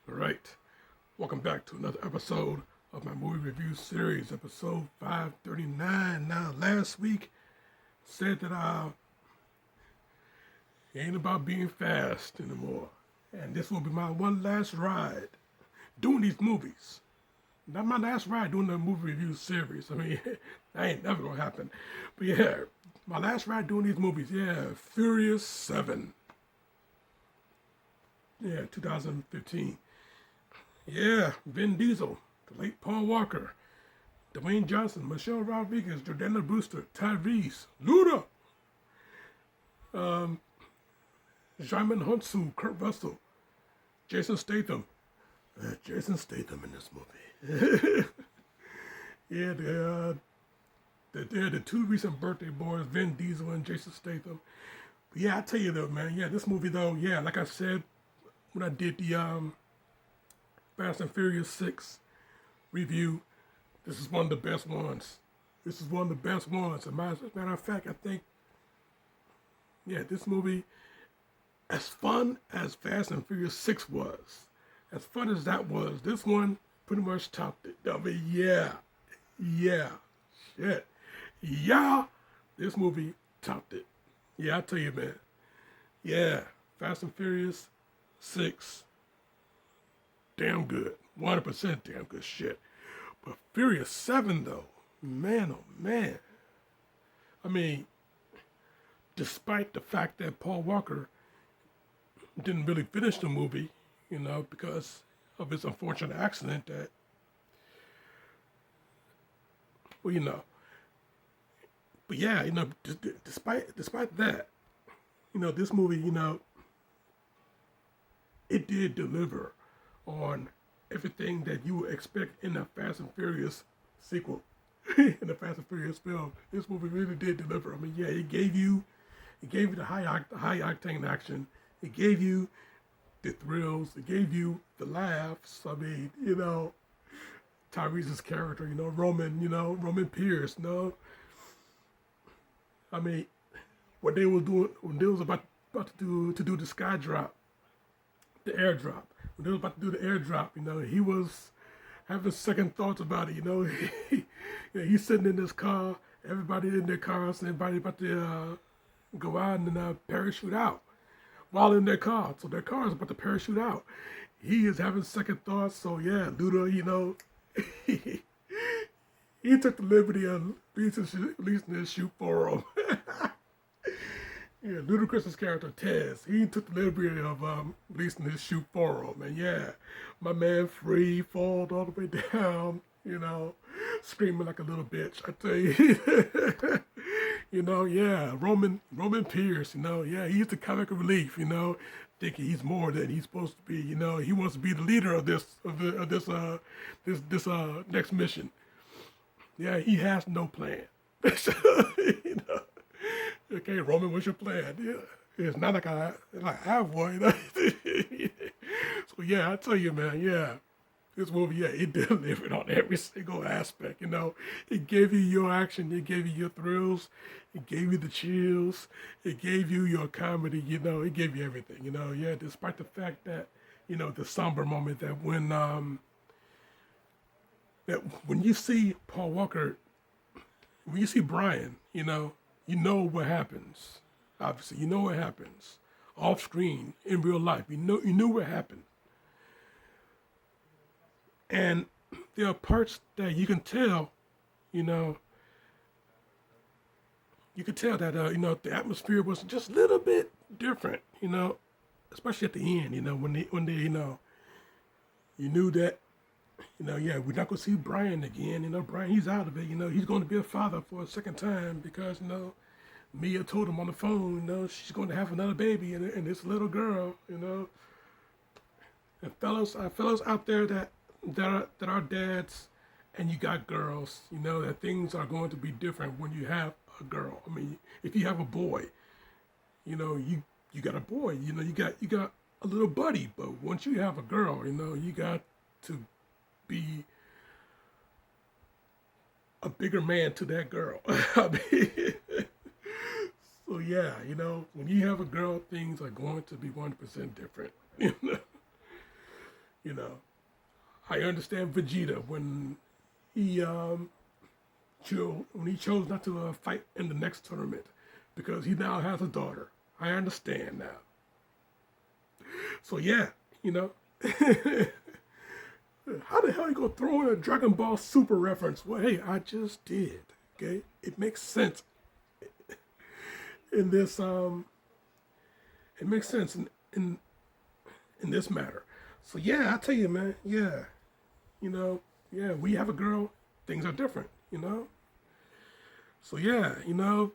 All right, welcome back to another episode of my movie review series, episode 539. Now, last week said that it ain't about being fast anymore, and this will be my one last ride doing these movies. Not my last ride doing the movie review series. I mean, that ain't never gonna happen. But yeah, my last ride doing these movies. Yeah, Furious 7. Yeah, 2015. Yeah, Vin Diesel, the late Paul Walker, Dwayne Johnson, Michelle Rodriguez, Jordana Brewster, Tyrese, Luda, Jaimon Hunsu, Kurt Russell, Jason Statham. Jason Statham in this movie. Yeah, the two recent birthday boys, Vin Diesel and Jason Statham. But yeah, I tell you though, man. Yeah, this movie though. Yeah, like I said when I did the Fast and Furious 6 review, this is one of the best ones. This is one of the best ones. As a matter of fact, I think, yeah, this movie, as fun as Fast and Furious 6 was, as fun as that was, this one pretty much topped it. I mean, shit. Yeah, this movie topped it. Yeah, I tell you, man. Yeah, Fast and Furious 6, damn good. 100% damn good shit. But Furious 7, though, man, oh man. I mean, despite the fact that Paul Walker didn't really finish the movie, because of his unfortunate accident that, well. But yeah, despite that, this movie, it did deliver on everything that you would expect in a Fast and Furious sequel. In the Fast and Furious film, this movie really did deliver. I mean, yeah, it gave you the high octane action. It gave you the thrills. It gave you the laughs. I mean, Tyrese's character, Roman Pierce, I mean, when they was about to do the sky drop, the airdrop. When they was about to do the airdrop, he was having second thoughts about it. He's sitting in this car, everybody in their cars, everybody about to go out and parachute out while in their car. So their car is about to parachute out. He is having second thoughts. So yeah, Luda, he took the liberty of releasing his shoot for him. Yeah, Ludacris's character Tez, he took the liberty of releasing his shoot for him, and yeah, my man free falled all the way down, screaming like a little bitch. I tell you, yeah, Roman Pierce, yeah, he's the comic relief, thinking he's more than he's supposed to be. He wants to be the leader of this next mission. Yeah, he has no plan. Okay, Roman, what's your plan? Yeah, it's not like I have one. So yeah, I tell you, man, yeah, this movie, yeah, it delivered on every single aspect. It gave you your action, it gave you your thrills, it gave you the chills, it gave you your comedy. It gave you everything. Yeah, despite the fact that the somber moment that when you see Paul Walker, when you see Brian, you know what happens. Obviously, you know what happens off screen in real life. You knew what happened, and there are parts that you can tell. You could tell that the atmosphere was just a little bit different. Especially at the end. When they you knew that. Yeah, we're not going to see Brian again. Brian, he's out of it. He's going to be a father for a second time because, Mia told him on the phone, she's going to have another baby and this little girl, And fellas out there that are dads and you got girls, that things are going to be different when you have a girl. I mean, if you have a boy, you got a boy, you got a little buddy. But once you have a girl, you got to be a bigger man to that girl. I mean, so yeah, when you have a girl, things are going to be 100% different. You know, I understand Vegeta he when he chose not to fight in the next tournament because he now has a daughter. I understand now. So yeah, you know, how the hell you gonna throw in a Dragon Ball Super reference? Well, hey, I just did. Okay, it makes sense in this. It makes sense in this matter. So yeah, I tell you, man. Yeah, you know, yeah, we have a girl. Things are different. You know. So yeah, you know,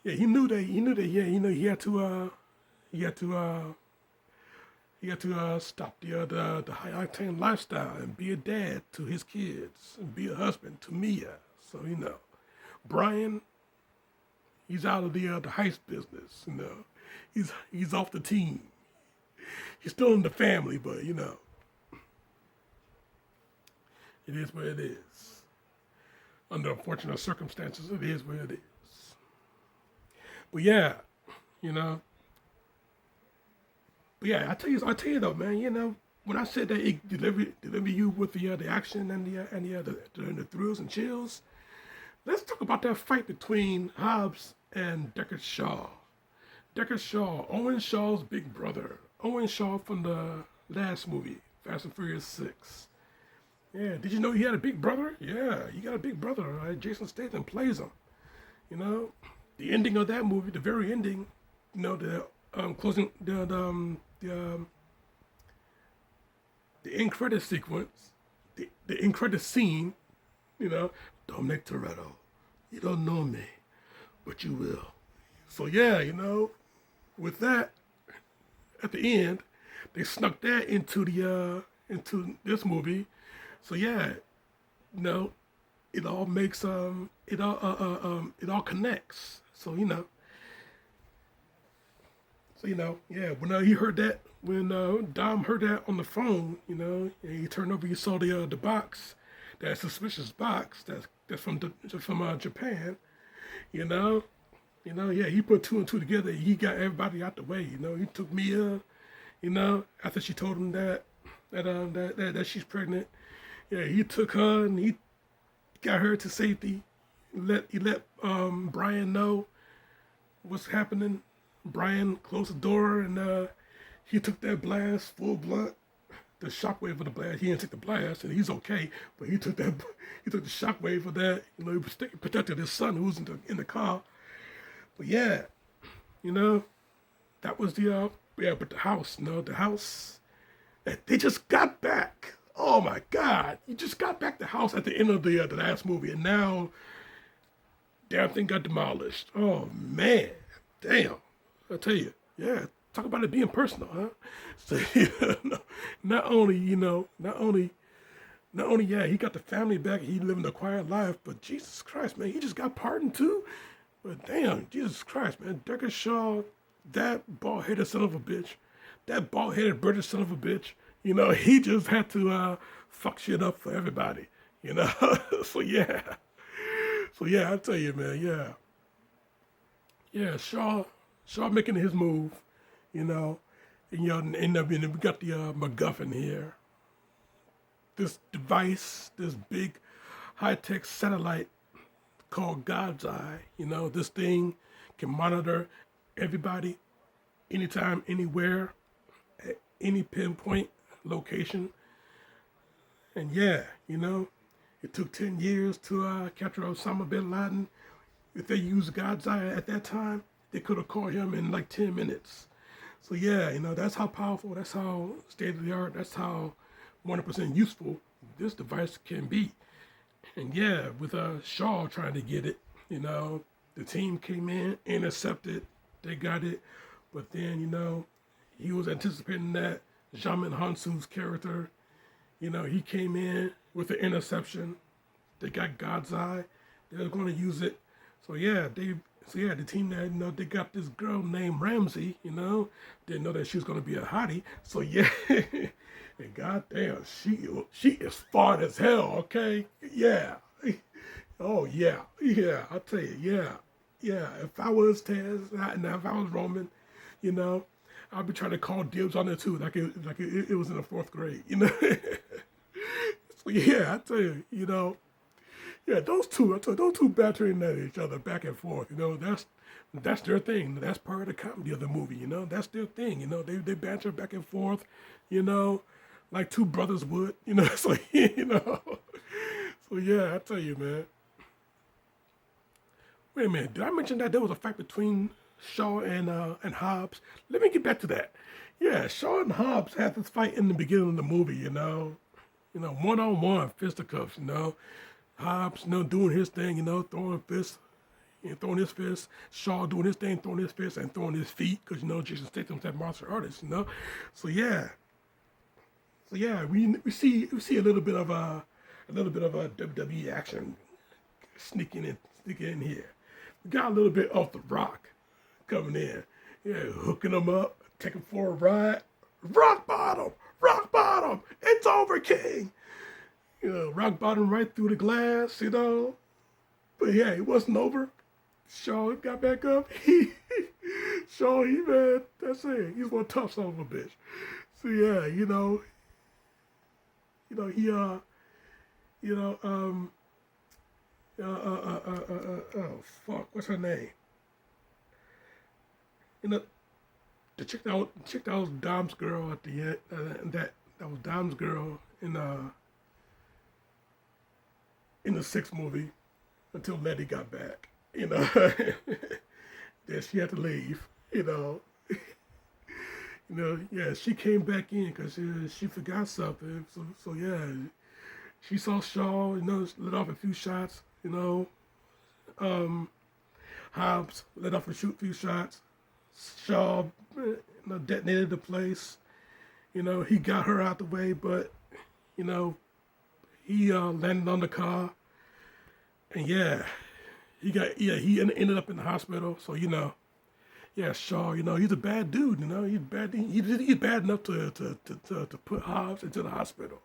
yeah, he knew that. He knew that. Yeah, you know, he had to. He had to. He had to stop the high octane lifestyle and be a dad to his kids and be a husband to Mia. So you know, Brian, he's out of the heist business. You know, he's off the team. He's still in the family, but you know, it is what it is. Under unfortunate circumstances, it is what it is. But yeah, you know. But yeah, I tell you though, man. You know, when I said that it deliver you with the action and the thrills and chills, let's talk about that fight between Hobbs and Deckard Shaw. Deckard Shaw, Owen Shaw's big brother. Owen Shaw from the last movie, Fast and Furious 6. Yeah, did you know he had a big brother? Yeah, he got a big brother. Right? Jason Statham plays him. You know, the ending of that movie, the very ending, you know, the closing, the end credit sequence, the end credit scene, you know, Dominic Toretto, you don't know me, but you will. So yeah, you know, with that, at the end, they snuck that into this movie. So yeah, you know, it all makes it all connects. So you know, yeah. When he heard that, when Dom heard that on the phone, you know, and he turned over, he saw the box, that suspicious box that's from Japan, you know. Yeah, he put two and two together. He got everybody out the way. You know, he took Mia, you know, after she told him that she's pregnant. Yeah, he took her and he got her to safety. He let Brian know what's happening. Brian closed the door and he took that blast full blunt. The shockwave of the blast. He didn't take the blast, and he's okay. But he took that. He took the shockwave of that. You know, he protected his son who was in the car. But yeah, you know, that was the yeah. But the house, you know, the house. They just got back. Oh my God! You just got back the house at the end of the last movie, and now damn thing got demolished. Oh man, damn! I tell you, yeah. Talk about it being personal, huh? So you know, not only yeah, he got the family back. He living a quiet life, but Jesus Christ, man, he just got pardoned too. But damn, Jesus Christ, man, Deckard Shaw, that bald-headed son of a bitch, that bald-headed British son of a bitch, you know, he just had to fuck shit up for everybody, you know. So yeah, I tell you, man, yeah, Shaw making his move, you know, and we got the MacGuffin here, this device, this big high-tech satellite called God's Eye. You know, this thing can monitor everybody, anytime, anywhere, at any pinpoint location. And yeah, you know, it took 10 years to capture Osama bin Laden. If they used God's Eye at that time, they could have caught him in like 10 minutes. So yeah, you know, that's how powerful, that's how state of the art, that's how 100% useful this device can be. And yeah, with Shaw trying to get it, you know, the team came in, intercepted, they got it. But then, you know, he was anticipating that Jamin Hansu's character, you know, he came in with the interception. They got God's Eye. They were going to use it. So yeah, the team that, you know, they got this girl named Ramsey, you know, didn't know that she was going to be a hottie. So yeah, and goddamn, she is fine as hell, okay? Yeah. Oh yeah, I'll tell you, yeah. If I was Taz, and if I was Roman, you know, I'll be trying to call dibs on it too, it was in the fourth grade, So yeah, I tell you, yeah, those two, I tell you, those two battering at each other back and forth, that's their thing. That's part of the comedy of the movie, That's their thing, They banter back and forth, you know, like two brothers would, So So yeah, I tell you, man. Wait a minute, did I mention that there was a fight between Shaw and Hobbs? Let me get back to that. Yeah, Shaw and Hobbs had this fight in the beginning of the movie, one on one fisticuffs, Hobbs, doing his thing, throwing fists, throwing his fist. Shaw doing his thing, throwing his fist and throwing his feet, because Jason Statham's that monster artist, So yeah, we see a little bit of a WWE action sneaking in here. We got a little bit off the Rock coming in, yeah, hooking them up, taking for a ride. Rock bottom, it's over, King. Rock bottom right through the glass, But yeah, it wasn't over. Shaw got back up. Man, that's it. He's one tough son of a bitch. So yeah, he oh fuck, what's her name? You know, the chick that was Dom's girl at the end. That was Dom's girl in the sixth movie until Letty got back. Then she had to leave. Yeah, she came back in because she forgot something. So yeah, she saw Shaw, let off a few shots. Hobbs let off a few shots. Shaw, detonated the place. He got her out the way, but he landed on the car, and yeah, he ended up in the hospital. So yeah, Shaw, he's a bad dude. He's bad. He's bad enough to put Hobbs into the hospital.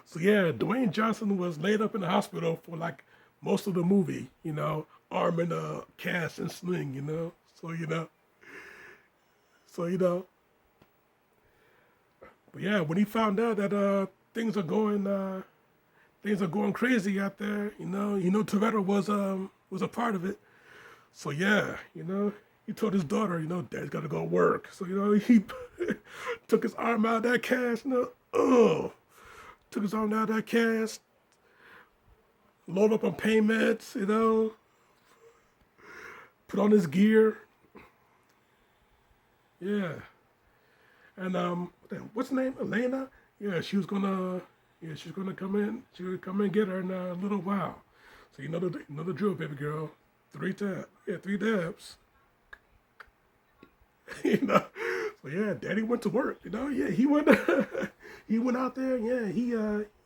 So yeah, Dwayne Johnson was laid up in the hospital for like most of the movie. Arm in a cast and sling. So but yeah, when he found out that things are going crazy out there, Toretto was a part of it. So yeah, he told his daughter, Dad's got to go work. So he took his arm out of that cast, took his arm out of that cast, load up on payments, put on his gear. Yeah. And what's her name? Elena? Yeah, she was gonna come in. She would come and get her in a little while. So you know the drill, baby girl. 3 dabs. Yeah, 3 dabs. So yeah, Daddy went to work. Yeah, he went. He went out there. Yeah, he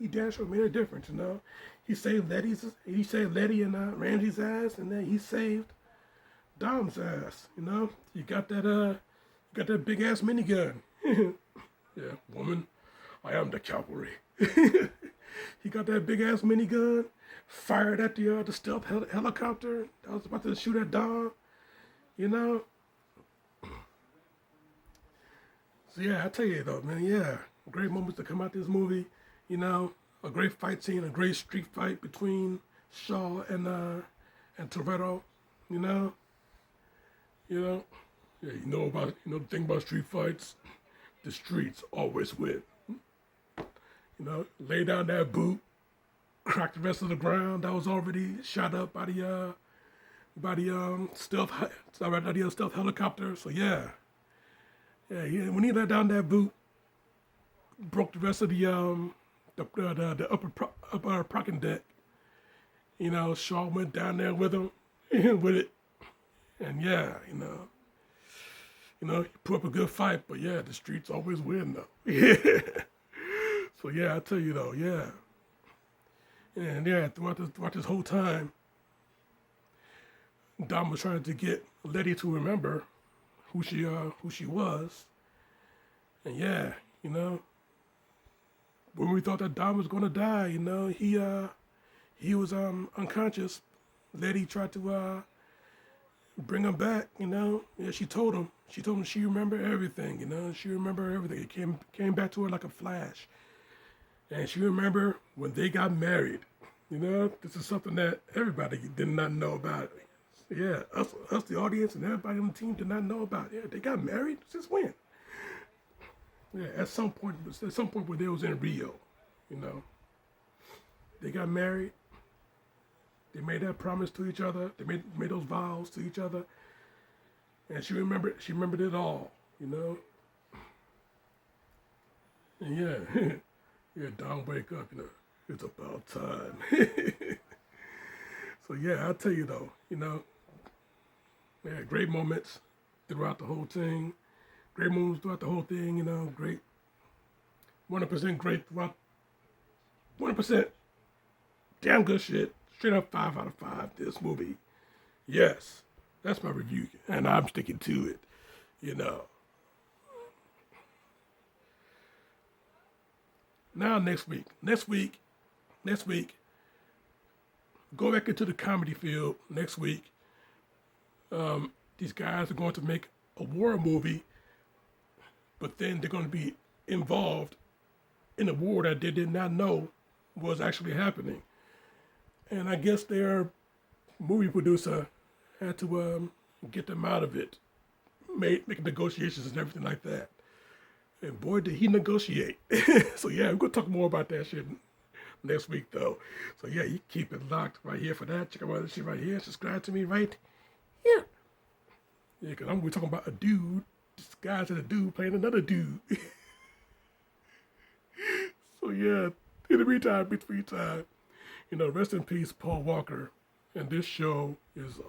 damn sure made a difference. He saved Letty and Ramsey's ass, and then he saved Dom's ass. You got that big ass minigun. Yeah, woman, I am the cavalry. He got that big ass minigun, fired at the stealth helicopter that was about to shoot at Dom. So yeah, I tell you though, man, yeah, great moments to come out this movie. A great fight scene, a great street fight between Shaw and Toretto. Yeah, the thing about street fights, the streets always win. Lay down that boot, crack the rest of the ground that was already shot up by the stealth helicopter. So yeah, when he let down that boot, broke the rest of the upper parking deck. Shaw went down there with him, with it, and yeah, he put up a good fight, but yeah, the streets always win though. Yeah. So yeah, I tell you though, yeah. And yeah, throughout this whole time, Dom was trying to get Letty to remember who she was. And yeah, when we thought that Dom was gonna die, he was unconscious. Letty tried to bring him back, you know. Yeah, she told him. She told him she remembered everything, you know. She remembered everything. It came back to her like a flash. And she remembered when they got married. You know, this is something that everybody did not know about. Yeah, us the audience and everybody on the team did not know about. Yeah, they got married since when? Yeah, at some point when they was in Rio, you know, they got married. They made that promise to each other. They made those vows to each other, and she remembered it all, you know. And yeah, yeah, Don wake up, you know, it's about time. So yeah, I tell you though, you know, yeah, great moments throughout the whole thing. Great moments throughout the whole thing, you know, great, 100% great throughout, 100% damn good shit. Straight up 5 out of 5. This movie, yes, that's my review, and I'm sticking to it. You know. Now next week, go back into the comedy field. Next week, these guys are going to make a war movie, but then they're going to be involved in a war that they did not know was actually happening. And I guess their movie producer had to get them out of it, make negotiations and everything like that. And boy, did he negotiate. So yeah, we're gonna talk more about that shit next week though. So yeah, you keep it locked right here for that. Check out this shit right here. Subscribe to me right here. Yeah, because I'm gonna be talking about a dude disguised as a dude playing another dude. So yeah, in the meantime, between time, you know, rest in peace, Paul Walker. And this show is